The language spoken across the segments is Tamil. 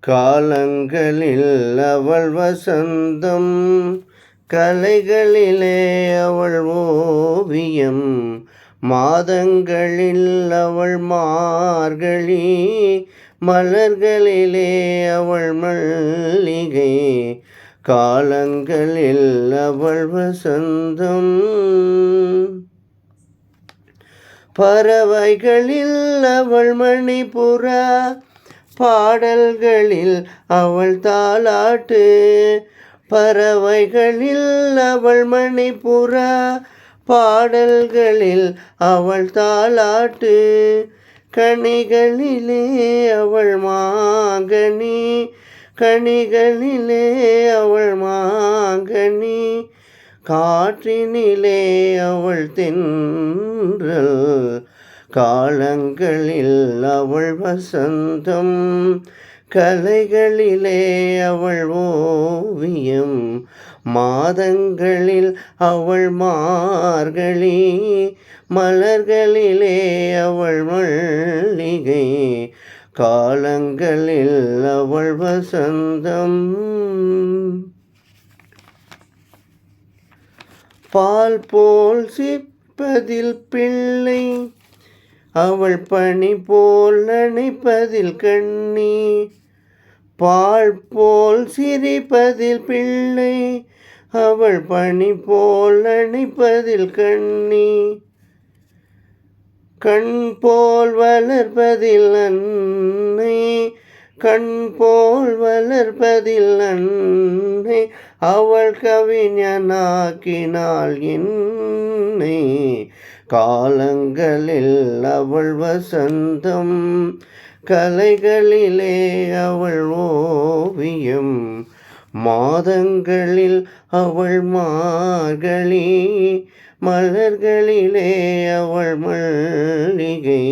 காலங்களில் அவள் வசந்தம், கலைகளிலே அவள் ஓவியம், மாதங்களில் அவள் மார்கழி, மலர்களிலே அவள் மல்லிகை. காலங்களில் அவள் வசந்தம், பறவைகளில் அவள் மணிப்புறா, பாடல்களில் அவள் தாலாட்டு. பறவைகளில் அவள் மணிப்புறா, பாடல்களில் அவள் தாலாட்டு. கனிகளிலே அவள் மாங்கனி, கனிகளிலே அவள் மாங்கனி, காற்றினிலே அவள் தென்றல். காலங்களில் அவள் வசந்தம், கலைகளிலே அவள் ஓவியம், மாதங்களில் அவள் மார்கழி, மலர்களிலே அவள் மல்லிகை. காலங்களில் அவள் வசந்தம். பால் போல் சிப்பதில் பிள்ளை, அவள் பனி போல் நனைப்பதில் கண்ணி. பால் போல் சிரிப்பதில் பிள்ளை, அவள் பனி போல் நனைப்பதில் கண்ணி. கண் போல் வளர்ப்பதில் அன்னை, கண் போல் வளர்ப்பதில் அன்னை, அவள் கவிஞனாக்கினாள் என்னை. காலங்களில் அவள் வசந்தம், கலைகளிலே அவள் ஓவியம், மாதங்களில் அவள் மார்கழி, மலர்களிலே அவள் மல்லிகை.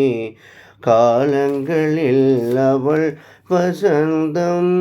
காலங்களில் அவள் வசந்தம்.